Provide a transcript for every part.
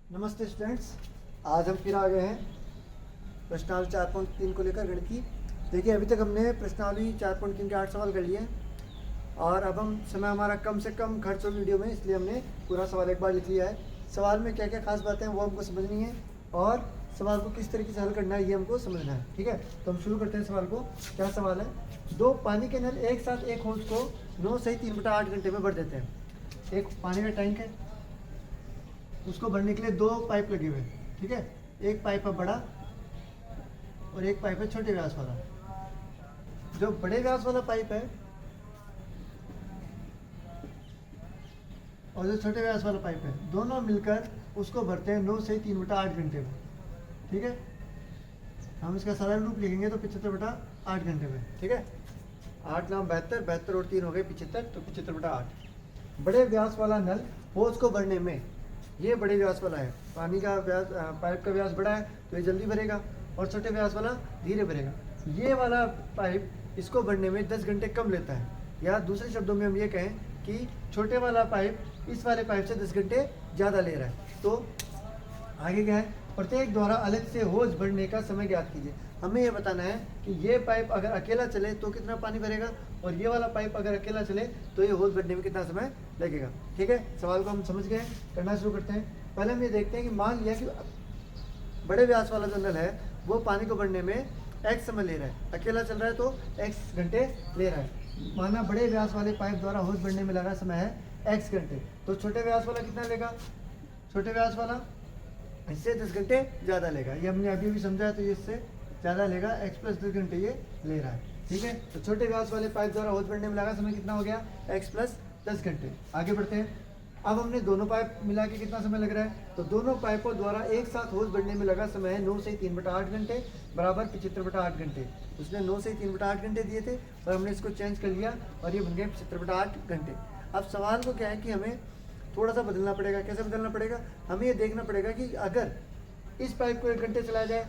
नमस्ते स्टूडेंट्स। आज हम फिर आ गए हैं प्रश्नावली 4.3 को लेकर गणित की। देखिए, अभी तक हमने प्रश्नावली 4.3 के 8 सवाल कर लिए हैं और अब हम समय हमारा कम से कम खर्च हो वीडियो में, इसलिए हमने पूरा सवाल एक बार लिख लिया है। सवाल में क्या क्या खास बातें हैं वो हमको समझनी है और सवाल को किस तरीके से हल करना है ये हमको समझना है। ठीक है, तो हम शुरू करते हैं सवाल को। क्या सवाल है? दो पानी के नल एक साथ एक होज को 9 से 3/8 घंटे में भर देते हैं। एक पानी का टैंक है, उसको भरने के लिए दो पाइप लगे हुए हैं। ठीक है, एक पाइप है बड़ा और एक पाइप है छोटे व्यास वाला। जो बड़े व्यास वाला पाइप है और जो छोटे व्यास वाला पाइप है, दोनों मिलकर उसको भरते हैं 9 से 3/8 घंटे में। ठीक है, हम इसका साधारण रूप लिखेंगे तो 75/8 घंटे में। ठीक है, 8 9 72, 72 और 3 हो गए 75, तो 75/8। बड़े व्यास वाला नल होज को भरने में, ये बड़े व्यास वाला है, पानी का व्यास, पाइप का व्यास बड़ा है तो ये जल्दी भरेगा और छोटे व्यास वाला धीरे भरेगा। ये वाला पाइप इसको भरने में 10 घंटे कम लेता है, या दूसरे शब्दों में हम ये कहें कि छोटे वाला पाइप इस वाले पाइप से 10 घंटे ज़्यादा ले रहा है। तो आगे क्या है? प्रत्येक द्वारा अलग से होज भरने का समय ज्ञात कीजिए। हमें ये बताना है कि ये पाइप अगर अकेला चले तो कितना पानी भरेगा और ये वाला पाइप अगर अकेला चले तो ये होज भरने में कितना समय लगेगा। ठीक है, सवाल को हम समझ गए, करना शुरू करते हैं। पहले हम ये देखते हैं कि मान लिया कि बड़े व्यास वाला जो नल है वो पानी को भरने में x समय ले रहा है, अकेला चल रहा है तो x घंटे ले रहा है। माना बड़े व्यास वाले पाइप द्वारा होज भरने में लगा समय है x घंटे, तो छोटे व्यास वाला कितना लेगा? छोटे व्यास वाला इससे 10 घंटे ज़्यादा लेगा। ये हमने अभी भी समझा, तो ये इससे ज़्यादा लेगा, x प्लस 10 घंटे ये ले रहा है। ठीक है, तो छोटे व्यास वाले पाइप द्वारा होज भरने में लगा समय कितना हो गया? x प्लस 10 घंटे। आगे बढ़ते हैं। अब हमने दोनों पाइप मिला के कितना समय लग रहा है? तो दोनों पाइपों द्वारा एक साथ होज भरने में लगा समय है 9 से 3/8 घंटे बराबर 75/8 घंटे। उसने 9 से 3/8 घंटे दिए थे और हमने इसको चेंज कर लिया और ये बन गए 75/8 घंटे। अब सवाल को क्या है कि हमें थोड़ा सा बदलना पड़ेगा। कैसे बदलना पड़ेगा? हमें ये देखना पड़ेगा कि अगर इस पाइप को 1 घंटे चलाया जाए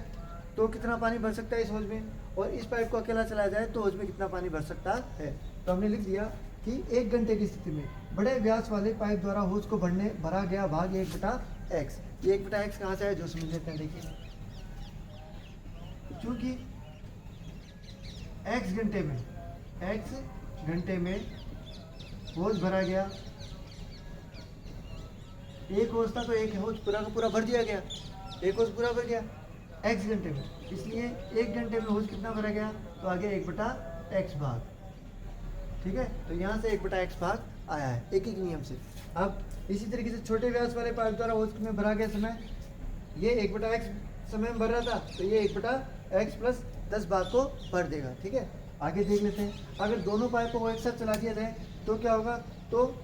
तो कितना पानी भर सकता है इस होज में, और इस पाइप को अकेला चलाया जाए तो होज में कितना पानी भर सकता है। तो हमने लिख दिया कि 1 घंटे की स्थिति में बड़े व्यास वाले पाइप द्वारा होज को भरा गया भाग 1/x। ये 1/x कहाँ से है जो समझ लेते हैं। देखिए, चूंकि x घंटे में होज भरा गया, एक होज था तो एक होज पूरा का पूरा भर दिया गया, एक होज पूरा भर गया x घंटे में, इसलिए 1 घंटे में होज कितना भरा गया? तो आगे 1/x भाग। ठीक है, तो यहाँ से 1/x भाग आया है एक एक नियम से। अब इसी तरीके से छोटे व्यास वाले पाइप द्वारा होज में भरा गया समय, ये 1/x समय में भर रहा था तो ये 1/x प्लस 10 भाग को भर देगा। ठीक है, आगे देख लेते हैं। अगर दोनों पाइपों को एक साथ चला दिया जाए तो क्या होगा? तो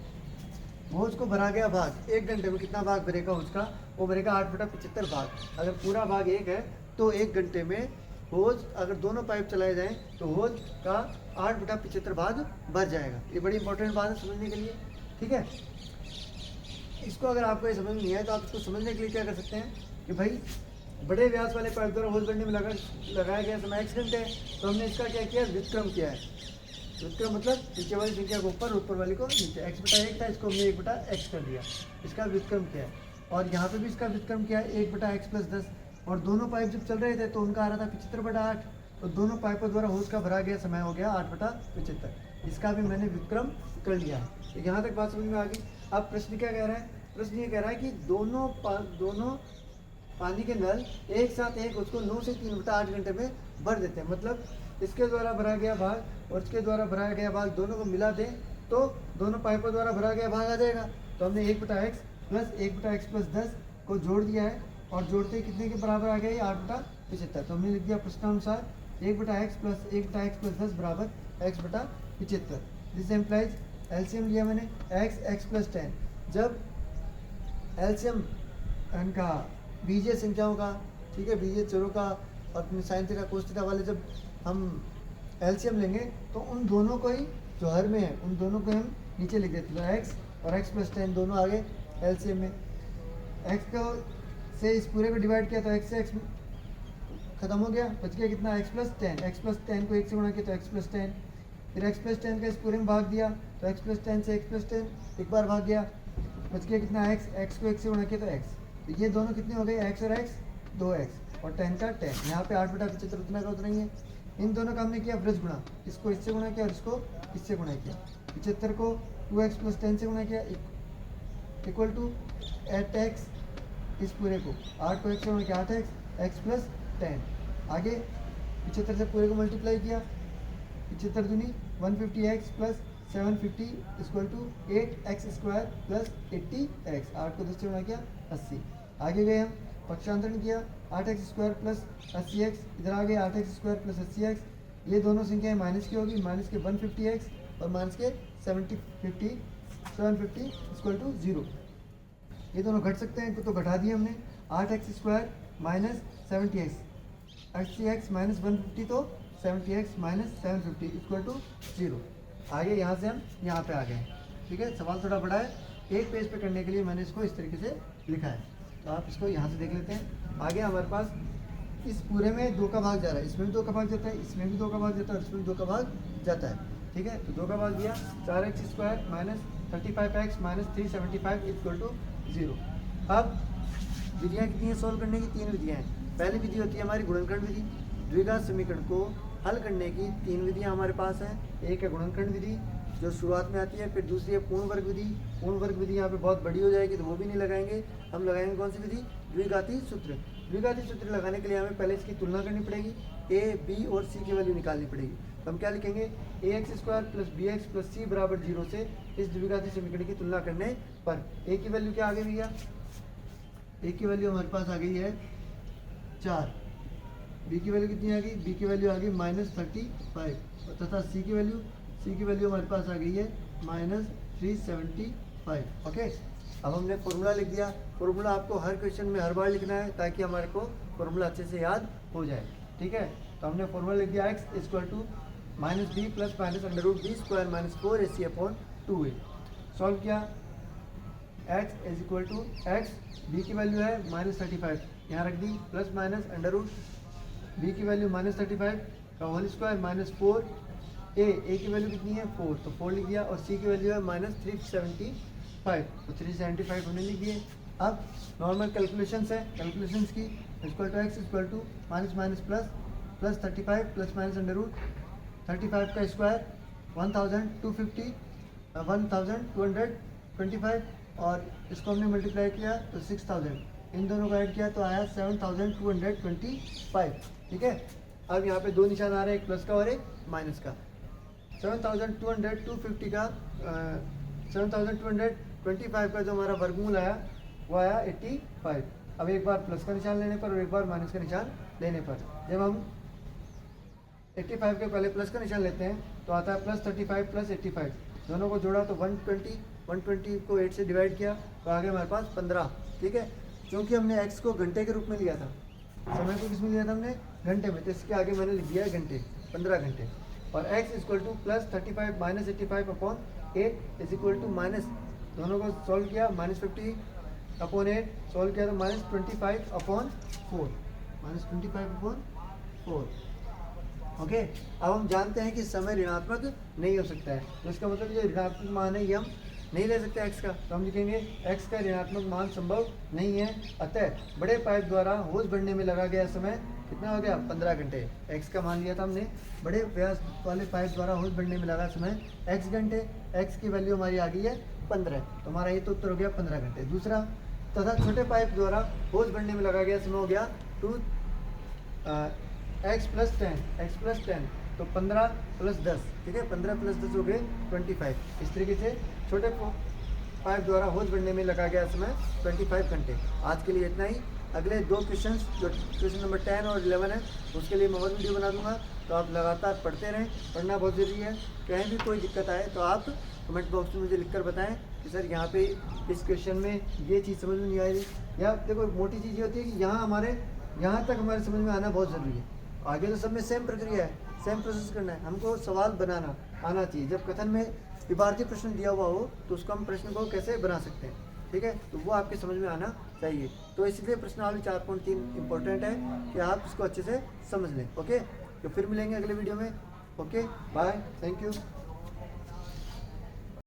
होज को भरा गया भाग 1 घंटे में कितना भाग भरेगा होज का? वो भरेगा 8/75 भाग। अगर पूरा भाग 1 है तो 1 घंटे में होज, अगर दोनों पाइप चलाए जाएं तो होज का 8/75 भाग भर जाएगा। ये बड़ी इंपॉर्टेंट बात है समझने के लिए। ठीक है, इसको अगर आपको ये समझ नहीं है तो आप इसको समझने के लिए क्या कर सकते हैं कि भाई बड़े व्यास वाले पाइप द्वारा होज भरने में लगाया गया समय x घंटे है, तो हमने इसका क्या किया? व्युत्क्रम किया है। व्युत्क्रम मतलब नीचे वाली संख्या को ऊपर, ऊपर वाली को नीचे। x/1 था, इसको हमने 1/x कर दिया, इसका व्युत्क्रम किया है। और यहाँ पे भी इसका व्युत्क्रम किया है 1/x प्लस 10। और दोनों पाइप जब चल रहे थे तो उनका आ रहा था 75/8, तो दोनों पाइपों द्वारा होज का भरा गया समय हो गया 8/75। इसका भी मैंने व्युत्क्रम कर लिया है। तो यहाँ तक बात समझ में आ गई। अब प्रश्न क्या कह रहा है? प्रश्न ये कह रहा है कि दोनों पानी के नल एक साथ एक उसको 9 से 3/8 घंटे में भर देते हैं। मतलब इसके द्वारा भरा गया भाग और इसके द्वारा भराया गया भाग दोनों को मिला दें तो दोनों पाइपों द्वारा भरा गया भाग आ जाएगा। तो हमने 1/x प्लस 1/x प्लस 10 को जोड़ दिया है और जोड़ते ही कितने के बराबर आ गया? ये 8/75। तो हमने लिख दिया प्रश्नानुसार 1/x प्लस 1/x प्लस 10 बराबर x/75। दिस एम्प्लाइज एलसीएम लिया मैंने x प्लस 10। जब एलसीएम का बीजीय संख्याओं का, ठीक है, बीजीय चरों का और अपने साइन थीटा कोस थीटा वाले जब हम एलसीएम लेंगे तो उन दोनों को ही जो हर में है उन दोनों को हम नीचे लिख देते हैं। x और x प्लस 10 दोनों आगे एलसीएम में। x को से इस पूरे को डिवाइड किया तो x से x खत्म हो गया, बच गया कितना? x plus 10। x प्लस 10 को 1 से गुणा किया तो x प्लस 10, फिर x प्लस 10 का इस पूरे में भाग दिया तो x प्लस 10 से x प्लस 10 एक बार भाग गया, बच गया कितना? x को 1 से गुणा किया तो x। तो ये दोनों कितने हो गए, एक्स और एक्स 2x और 10 का 10, यहाँ पे 8/75 उतना का उतना ही है। इन दोनों का हमने किया ब्रज गुणा, इसको इससे गुणा किया और इसको इससे गुणा किया। 75 को 2x + 10 से गुणा किया इक्वल टू 8x, इस पूरे को 8 को x से गुणा किया 8x, x + 10। आगे 75 से पूरे को मल्टीप्लाई किया, 75 दूनी 150x + 750 = 8x² + 80x, 8 को 10 से गुणा किया 80। आगे गए हम पक्षांतरण किया, 8x² + 80x, इधर आ गए 8x² + 80x, ये दोनों संख्याएं माइनस की होगी, माइनस के 150x और माइनस के 750 = 0। ये दोनों घट सकते हैं तो घटा दिए हमने, 8x² - 70x, 80x - 150 तो 70x - 750 = 0। आगे यहाँ से हम यहाँ पे आ गए, ठीक है। सवाल थोड़ा बड़ा है, एक पेज पे करने के लिए मैंने इसको इस तरीके से लिखा है, तो आप इसको यहाँ से देख लेते हैं। आगे हमारे पास इस पूरे में 2 का भाग जा रहा है, इसमें भी 2 का भाग जाता है, इसमें भी 2 का भाग जाता है और इसमें भी 2 का भाग जाता है, ठीक है। तो 2 का भाग दिया, 4x² - 35x - 375 = 0। अब विधियाँ कितनी हैं सॉल्व करने की, 3 विधियाँ हैं। पहली विधि होती है हमारी गुणनखंड विधि, द्विघात समीकरण को हल करने की 3 विधियाँ हमारे पास हैं। एक है गुणनखंड विधि जो शुरुआत में आती है, फिर दूसरी है पूर्ण वर्ग विधि। पूर्ण वर्ग विधि यहाँ पे बहुत बड़ी हो जाएगी तो वो भी नहीं लगाएंगे, हम लगाएंगे कौन सी विधि, द्विघाती सूत्र। द्विघाती सूत्र लगाने के लिए हमें पहले इसकी तुलना करनी पड़ेगी, a, b और c की वैल्यू निकालनी पड़ेगी। तो हम क्या लिखेंगे, ax² + bx + c = 0 से इस द्विघाती समीकरण की तुलना करने पर a की वैल्यू क्या आ गई भैया, a की वैल्यू हमारे पास आ गई है 4, b की वैल्यू कितनी आ गई, b की वैल्यू आ गई -35 तथा c की वैल्यू हमारे पास आ गई है -375। ओके, अब हमने फॉर्मूला लिख दिया। फॉर्मूला आपको हर क्वेश्चन में हर बार लिखना है ताकि हमारे को फॉर्मूला अच्छे से याद हो जाए, ठीक है। तो हमने फॉर्मूला लिख दिया, x = -b + -√b² - 4ac/2a। Solve किया, x x, b की वैल्यू है -35, यहाँ रख दी, प्लस माइनस √ b की वैल्यू -35 का होल स्क्वायर -4, a की वैल्यू कितनी है 4, तो 4 लिख दिया, और c की वैल्यू है -375, तो 375 हमने लिख दिए। अब नॉर्मल कैलकुलेशंस है, कैलकुलेशंस की x = +-++35 ± √35 का स्क्वायर 1250 1225, और इसको हमने मल्टीप्लाई किया तो 6000, इन दोनों को ऐड किया तो आया 7225, ठीक है। अब यहाँ पे 2 निशान आ रहे हैं, एक प्लस का और एक माइनस का। 7225 का 7225 का जो हमारा वर्गमूल आया वो आया 85। अब एक बार प्लस का निशान लेने पर और एक बार माइनस का निशान लेने पर, जब हम 85 के पहले प्लस का निशान लेते हैं तो आता है +35 + 85, दोनों को जोड़ा तो 120 को 8 से डिवाइड किया तो आगे हमारे पास 15, ठीक है। क्योंकि हमने x को घंटे के रूप में लिया था, समय को किस में लिया था हमने, घंटे में, तो इसके आगे मैंने लिख दिया है घंटे, 15 घंटे। और x = +35 - 85/8 माइनस, दोनों को सॉल्व किया, -50/8 सॉल्व किया तो -25/4, -25/4। ओके, अब हम जानते हैं कि समय ऋणात्मक नहीं हो सकता है, तो इसका मतलब जो ऋणात्मक मान है ये हम नहीं ले सकते x का, तो हम लिखेंगे x का ऋणात्मक मान संभव नहीं है। अतः बड़े पाइप द्वारा होज भरने में लगा गया समय कितना हो गया, 15 घंटे। x का मान लिया था हमने, बड़े व्यास वाले पाइप द्वारा होज भरने में लगा समय x घंटे, x की वैल्यू हमारी आ गई है 15, तो हमारा ये तो उत्तर हो गया 15 घंटे। दूसरा, तथा छोटे पाइप द्वारा होज भरने में लगा गया समय हो गया x + 10, तो 15 + 10, ठीक है, 15 + 10 हो गए 25। इस तरीके से छोटे पाइप द्वारा होज भरने में लगा गया समय 25 घंटे। आज के लिए इतना ही। अगले 2 क्वेश्चंस जो क्वेश्चन नंबर 10 और 11 है उसके लिए मैं और वीडियो बना दूंगा, तो आप लगातार पढ़ते रहें, पढ़ना बहुत ज़रूरी है। कहीं भी कोई दिक्कत आए तो आप कमेंट बॉक्स में मुझे लिखकर बताएं कि सर यहाँ पे इस क्वेश्चन में ये चीज़ समझ में नहीं आ रही, या देखो मोटी चीज़ ये होती है कि यहाँ तक हमारे समझ में आना बहुत ज़रूरी है। आगे तो सब में सेम प्रक्रिया है, सेम प्रोसेस करना है, हमको सवाल बनाना आना चाहिए। जब कथन में विभाज्य प्रश्न दिया हुआ हो तो उसको हम प्रश्न को कैसे बना सकते हैं, ठीक है, तो वो आपके समझ में आना चाहिए। तो इसलिए प्रश्नावली 4.3 इंपॉर्टेंट है कि आप इसको अच्छे से समझ लें। ओके, तो फिर मिलेंगे अगले वीडियो में। Okay, bye, thank you.